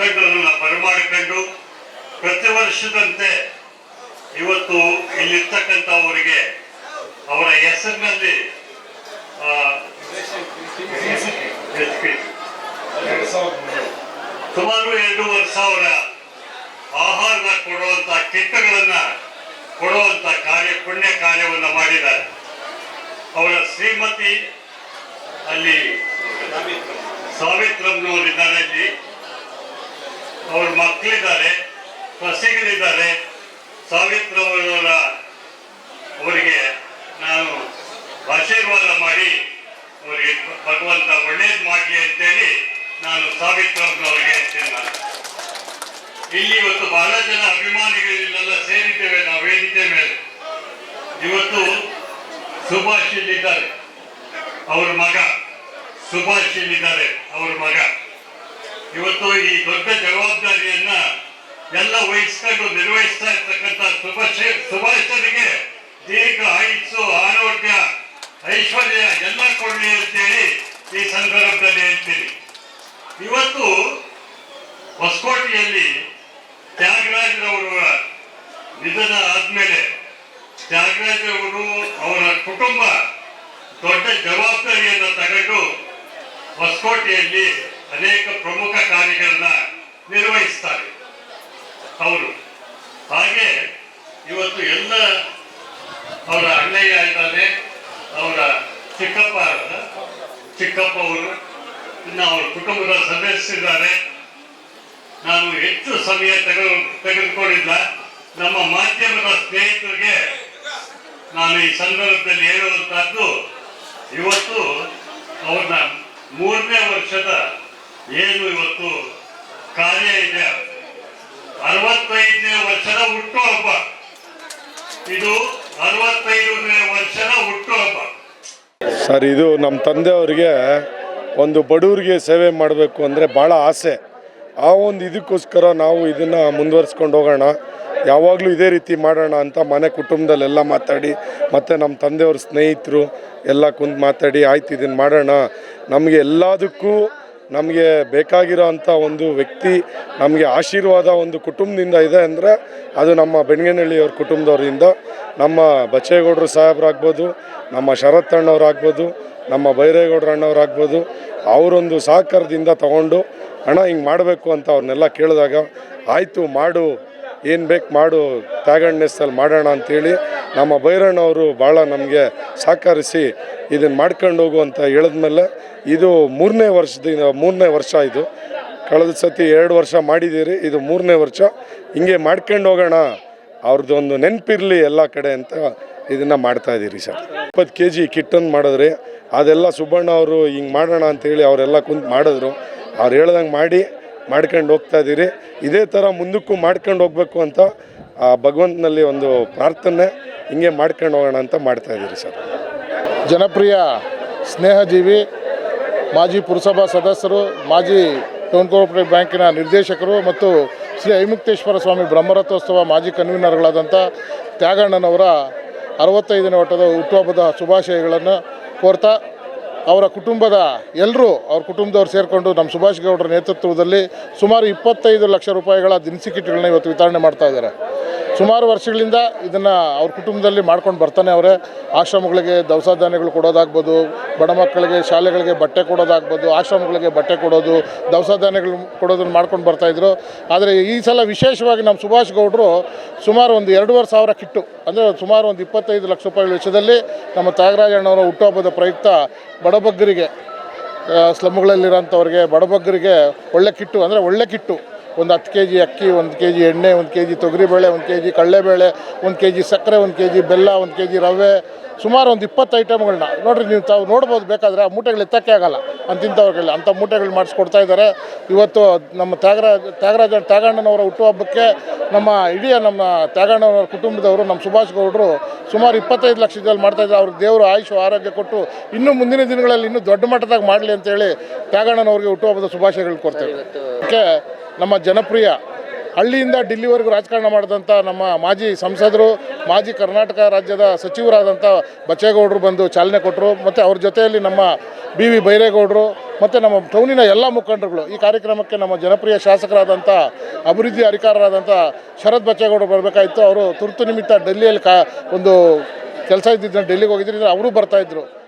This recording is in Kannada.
ಮುಖಂಡರನ್ನು ಬರಮಾಡಿಕೊಂಡು ಪ್ರತಿ ವರ್ಷದಂತೆ ಇವತ್ತು ಇಲ್ಲಿರ್ತಕ್ಕಂಥವರಿಗೆ ಅವರ ಹೆಸರಿನಲ್ಲಿ ಸುಮಾರು 2,500 ಆಹಾರ ಕೊಡುವಂತ ಕಿಟ್ಗಳನ್ನು ಕೊಡುವಂತ ಪುಣ್ಯ ಕಾರ್ಯವನ್ನು ಮಾಡಿದ್ದಾರೆ. ಅವರ ಶ್ರೀಮತಿ ಅಲ್ಲಿ ಸಾವಿತ್ರಮ್ಮನವರಿದ್ದಾರೆ, ಅಲ್ಲಿ ಅವ್ರ ಮಕ್ಕಳಿದ್ದಾರೆ, ಸಸಿಗಳಿದ್ದಾರೆ. ಸಾವಿತ್ರವರ ಅವರಿಗೆ ನಾನು ಆಶೀರ್ವಾದ ಮಾಡಿ ಅವರಿಗೆ ಭಗವಂತ ಒಳ್ಳೇದು ಮಾಡಲಿ ಅಂತೇಳಿ ನಾನು ಸಾವಿತ್ರಮ್ಮನವರಿಗೆ ಹೇಳ್ತೇನೆ. ನಾನು ಇಲ್ಲಿ ಇವತ್ತು ಬಹಳ ಜನ ಅಭಿಮಾನಿಗಳಿಲ್ಲೆಲ್ಲ ಸೇರಿದ್ದೇವೆ ನಾವು ವೇದಿಕೆ ಮೇಲೆ. ಇವತ್ತು ಸುಭಾಷ್ ಇಲ್ಲಿದ್ದಾರೆ, ಅವ್ರ ಮಗ ಸುಭಾಷ್ ಇಲ್ಲಿದ್ದಾರೆ, ಅವ್ರ ಮಗ. ಇವತ್ತು ಈ ದೊಡ್ಡ ಜವಾಬ್ದಾರಿಯನ್ನ ಎಲ್ಲ ವಹಿಸ್ಕೊಂಡು ನಿರ್ವಹಿಸ್ತಾ ಇರ್ತಕ್ಕಂಥ ಸುಭಾಷರಿಗೆ ದೀರ್ಘ ಆಯುಸ್ಸು, ಆರೋಗ್ಯ, ಐಶ್ವರ್ಯ ಎಲ್ಲ ಕೊಡಲಿ ಅಂತೇಳಿ ಈ ಸಂದರ್ಭದಲ್ಲಿ ಹೇಳ್ತೀನಿ. ಇವತ್ತು ಹೊಸಕೋಟೆಯಲ್ಲಿ ತ್ಯಾಗರಾಜರವರ ನಿಧನ ಆದ್ಮೇಲೆ ತ್ಯಾಗರಾಜರವರು ಅವರ ಕುಟುಂಬ ದೊಡ್ಡ ಜವಾಬ್ದಾರಿಯನ್ನು ತಗೊಂಡು ಹೊಸಕೋಟೆಯಲ್ಲಿ ಅನೇಕ ಪ್ರಮುಖ ಕಾರ್ಯಗಳನ್ನ ನಿರ್ವಹಿಸ್ತಾರೆ ಅವರು. ಹಾಗೆ ಇವತ್ತು ಎಲ್ಲ ಅವರ ಅಣ್ಣಯ್ಯ ಇದ್ದಾನೆ, ಅವರ ಚಿಕ್ಕಪ್ಪ ಅವರು, ಇನ್ನು ಅವರ ಕುಟುಂಬದ ಸದಸ್ಯರಿದ್ದಾರೆ. ನಾನು ಹೆಚ್ಚು ಸಮಯ ತೆಗೆದುಕೊಂಡಿಲ್ಲ. ನಮ್ಮ ಮಾಧ್ಯಮದ ಸ್ನೇಹಿತರಿಗೆ ನಾನು ಈ ಸಂದರ್ಭದಲ್ಲಿ ಹೇಳುವಂತಹದ್ದು, ಇವತ್ತು ಅವ್ರನ್ನ 3ನೇ ವರ್ಷದ ಏನು ಇವತ್ತು ಕಾರ್ಯ ಇದೆ, 65ನೇ ವರ್ಷದ ಹುಟ್ಟುಹಬ್ಬ, ಇದು 65ನೇ ವರ್ಷದ ಹುಟ್ಟುಹಬ್ಬ. ಸರ್, ಇದು ನಮ್ಮ ತಂದೆಯವರಿಗೆ ಒಂದು ಬಡವರಿಗೆ ಸೇವೆ ಮಾಡಬೇಕು ಅಂದರೆ ಭಾಳ ಆಸೆ. ಆ ಒಂದು ಇದಕ್ಕೋಸ್ಕರ ನಾವು ಇದನ್ನು ಮುಂದುವರಿಸ್ಕೊಂಡು ಹೋಗೋಣ, ಯಾವಾಗಲೂ ಇದೇ ರೀತಿ ಮಾಡೋಣ ಅಂತ ಮನೆ ಕುಟುಂಬದಲ್ಲೆಲ್ಲ ಮಾತಾಡಿ, ಮತ್ತು ನಮ್ಮ ತಂದೆಯವ್ರ ಸ್ನೇಹಿತರು ಎಲ್ಲ ಕುಂತು ಮಾತಾಡಿ ಆಯ್ತು ಇದನ್ನು ಮಾಡೋಣ. ನಮಗೆ ಎಲ್ಲದಕ್ಕೂ ನಮಗೆ ಬೇಕಾಗಿರೋ ಅಂಥ ಒಂದು ವ್ಯಕ್ತಿ, ನಮಗೆ ಆಶೀರ್ವಾದ ಒಂದು ಕುಟುಂಬದಿಂದ ಇದೆ ಅಂದರೆ ಅದು ನಮ್ಮ ಬೆಣಗನಹಳ್ಳಿಯವ್ರ ಕುಟುಂಬದವರಿಂದ. ನಮ್ಮ ಬಚ್ಚೇಗೌಡರು ಸಾಹೇಬ್ರಾಗ್ಬೋದು, ನಮ್ಮ ಶರತ್ ಅಣ್ಣವ್ರಾಗ್ಬೋದು, ನಮ್ಮ ಬೈರೇಗೌಡರು ಅಣ್ಣವ್ರಾಗ್ಬೋದು, ಅವರೊಂದು ಸಹಕಾರದಿಂದ ತಗೊಂಡು ಅಣ್ಣ ಹಿಂಗೆ ಮಾಡಬೇಕು ಅಂತ ಅವ್ರನ್ನೆಲ್ಲ ಕೇಳಿದಾಗ ಆಯಿತು ಮಾಡು, ಏನು ಬೇಕು ಮಾಡು, ತ್ಯಾಗಣ್ಣೆಸ್ಸಲ್ಲಿ ಮಾಡೋಣ ಅಂಥೇಳಿ ನಮ್ಮ ಬೈರಣ್ಣವರು ಭಾಳ ನಮಗೆ ಸಹಕರಿಸಿ ಇದನ್ನು ಮಾಡ್ಕೊಂಡು ಹೋಗು ಅಂತ ಹೇಳಿದ್ಮೇಲೆ ಇದು 3ನೇ ವರ್ಷ. ಇದು ಕಳೆದ ಸತಿ 2 ವರ್ಷ ಮಾಡಿದ್ದೀರಿ, ಇದು 3ನೇ ವರ್ಷ. ಹಿಂಗೆ ಮಾಡ್ಕೊಂಡು ಹೋಗೋಣ, ಅವ್ರದ್ದು ಒಂದು ನೆನಪಿರಲಿ ಎಲ್ಲ ಕಡೆ ಅಂತ ಇದನ್ನು ಮಾಡ್ತಾಯಿದ್ದೀರಿ ಸರ್. 20 kg ಕಿಟ್ಟನ್ನು ಮಾಡಿದ್ರಿ, ಅದೆಲ್ಲ ಸುಬ್ಬಣ್ಣ ಅವರು ಹಿಂಗೆ ಮಾಡೋಣ ಅಂಥೇಳಿ ಅವರೆಲ್ಲ ಕುಂತು ಮಾಡಿದ್ರು. ಅವ್ರು ಹೇಳ್ದಂಗೆ ಮಾಡ್ಕೊಂಡು ಹೋಗ್ತಾಯಿದ್ದೀರಿ. ಇದೇ ಥರ ಮುಂದಕ್ಕೂ ಮಾಡ್ಕೊಂಡು ಹೋಗಬೇಕು ಅಂತ ಭಗವಂತನಲ್ಲಿ ಒಂದು ಪ್ರಾರ್ಥನೆ, ಹಿಂಗೆ ಮಾಡ್ಕೊಂಡು ಹೋಗೋಣ ಅಂತ ಮಾಡ್ತಾಯಿದ್ದೀರಿ ಸರ್. ಜನಪ್ರಿಯ ಸ್ನೇಹಜೀವಿ, ಮಾಜಿ ಪುರಸಭಾ ಸದಸ್ಯರು, ಮಾಜಿ ಟೌನ್ ಕೋಆಪರೇಟಿವ್ ಬ್ಯಾಂಕಿನ ನಿರ್ದೇಶಕರು ಮತ್ತು ಶ್ರೀ ಐಮುಕ್ತೇಶ್ವರ ಸ್ವಾಮಿ ಬ್ರಹ್ಮರಥೋತ್ಸವ ಮಾಜಿ ಕನ್ವೀನರ್ಗಳಾದಂಥ ತ್ಯಾಗಣ್ಣನವರ 65ನೇ ಹುಟ್ಟುಹಬ್ಬದ ಶುಭಾಶಯಗಳನ್ನು ಕೋರ್ತಾ, ಅವರ ಕುಟುಂಬದ ಎಲ್ಲರೂ ಅವ್ರ ಕುಟುಂಬದವ್ರು ಸೇರಿಕೊಂಡು ನಮ್ಮ ಸುಭಾಷ್ ಗೌಡರ ನೇತೃತ್ವದಲ್ಲಿ ಸುಮಾರು 25 ಲಕ್ಷ ರೂಪಾಯಿಗಳ ದಿನಸಿ ಕಿಟ್ಗಳನ್ನ ಇವತ್ತು ವಿತರಣೆ ಮಾಡ್ತಾ ಇದ್ದಾರೆ. ಸುಮಾರು ವರ್ಷಗಳಿಂದ ಇದನ್ನು ಅವ್ರ ಕುಟುಂಬದಲ್ಲಿ ಮಾಡ್ಕೊಂಡು ಬರ್ತಾನೆ ಅವರೇ. ಆಶ್ರಮಗಳಿಗೆ ದವಸ ಧಾನ್ಯಗಳು ಕೊಡೋದಾಗ್ಬೋದು, ಬಡ ಮಕ್ಕಳಿಗೆ ಶಾಲೆಗಳಿಗೆ ಬಟ್ಟೆ ಕೊಡೋದಾಗ್ಬೋದು, ಆಶ್ರಮಗಳಿಗೆ ಬಟ್ಟೆ ಕೊಡೋದು, ದವಸ ಧಾನ್ಯಗಳು ಕೊಡೋದನ್ನು ಮಾಡ್ಕೊಂಡು ಬರ್ತಾಯಿದ್ರು. ಆದರೆ ಈ ಸಲ ವಿಶೇಷವಾಗಿ ನಮ್ಮ ಸುಭಾಷ್ ಗೌಡರು ಸುಮಾರು ಒಂದು 2,500 ಸಾವಿರ ಕಿಟ್ಟು, ಅಂದರೆ ಸುಮಾರು ಒಂದು 25 ಲಕ್ಷ ರೂಪಾಯಿಗಳ ವೆಚ್ಚದಲ್ಲಿ ನಮ್ಮ ತ್ಯಾಗರಾಜಣ್ಣವರ ಹುಟ್ಟುಹಬ್ಬದ ಪ್ರಯುಕ್ತ ಬಡಬಗ್ಗರಿಗೆ, ಸ್ಲಮ್ಗಳಲ್ಲಿರೋಂಥವ್ರಿಗೆ ಬಡಬಗ್ಗರಿಗೆ ಒಳ್ಳೆ ಕಿಟ್ಟು, ಅಂದರೆ ಒಳ್ಳೆ ಕಿಟ್ಟು, ಒಂದು 10 kg ಅಕ್ಕಿ, 1 kg ಎಣ್ಣೆ, 1 kg ತೊಗರಿಬೇಳೆ, 1 kg ಕಡಲೆಬೇಳೆ, 1 kg ಸಕ್ಕರೆ, 1 kg ಬೆಲ್ಲ, 1 kg ರವೆ, ಸುಮಾರು ಒಂದು 20 ಐಟಮ್ಗಳನ್ನ ನೋಡಿರಿ. ನೀವು ತಾವು ನೋಡ್ಬೋದು, ಬೇಕಾದರೆ ಆ ಮೂಟೆಗಳು ಎತ್ತಕ್ಕೆ ಆಗಲ್ಲ ಅಂತಿಂಥವ್ರಿಗೆ ಅಂಥ ಮೂಟೆಗಳು ಮಾಡಿಸ್ಕೊಡ್ತಾ ಇದ್ದಾರೆ. ಇವತ್ತು ನಮ್ಮ ತ್ಯಾಗಣ್ಣನವರ ಹುಟ್ಟುಹಬ್ಬಕ್ಕೆ ನಮ್ಮ ಇಡೀ ನಮ್ಮ ತ್ಯಾಗಣ್ಣನವರ ಕುಟುಂಬದವರು, ನಮ್ಮ ಸುಭಾಷ್ ಗೌಡರು ಸುಮಾರು 25 ಲಕ್ಷದಲ್ಲಿ ಮಾಡ್ತಾಯಿದ್ದಾರೆ. ಅವ್ರಿಗೆ ದೇವರು ಆಯುಷು ಆರೋಗ್ಯ ಕೊಟ್ಟು ಇನ್ನೂ ಮುಂದಿನ ದಿನಗಳಲ್ಲಿ ಇನ್ನೂ ದೊಡ್ಡ ಮಟ್ಟದಾಗ ಮಾಡಲಿ ಅಂತೇಳಿ ತ್ಯಾಗಣ್ಣನವ್ರಿಗೆ ಹುಟ್ಟುಹಬ್ಬದ ಶುಭಾಶಯಗಳು ಕೊಡ್ತೇವೆ. ಅದಕ್ಕೆ ನಮ್ಮ ಜನಪ್ರಿಯ ಹಳ್ಳಿಯಿಂದ ಡಿಲ್ಲಿವರೆಗೂ ರಾಜಕಾರಣ ಮಾಡಿದಂಥ ನಮ್ಮ ಮಾಜಿ ಸಂಸದರು, ಮಾಜಿ ಕರ್ನಾಟಕ ರಾಜ್ಯದ ಸಚಿವರಾದಂಥ ಬಚ್ಚೇಗೌಡರು ಬಂದು ಚಾಲನೆ ಕೊಟ್ಟರು. ಮತ್ತು ಅವ್ರ ಜೊತೆಯಲ್ಲಿ ನಮ್ಮ ಬಿ ವಿ ಬೈರೇಗೌಡರು, ಮತ್ತು ನಮ್ಮ ಟೌನಿನ ಎಲ್ಲ ಮುಖಂಡರುಗಳು ಈ ಕಾರ್ಯಕ್ರಮಕ್ಕೆ ನಮ್ಮ ಜನಪ್ರಿಯ ಶಾಸಕರಾದಂಥ ಅಭಿವೃದ್ಧಿ ಅಧಿಕಾರರಾದಂಥ ಶರತ್ ಬಚ್ಚೇಗೌಡರು ಬರಬೇಕಾಯಿತು. ಅವರು ತುರ್ತು ನಿಮಿತ್ತ ಡೆಲ್ಲಿಯಲ್ಲಿ ಒಂದು ಕೆಲಸ ಇದ್ದಿದ್ದರಿಂದ ಡೆಲ್ಲಿಗೆ ಹೋಗಿದ್ದರಿಂದ ಅವರು ಬರ್ತಾಯಿದ್ರು.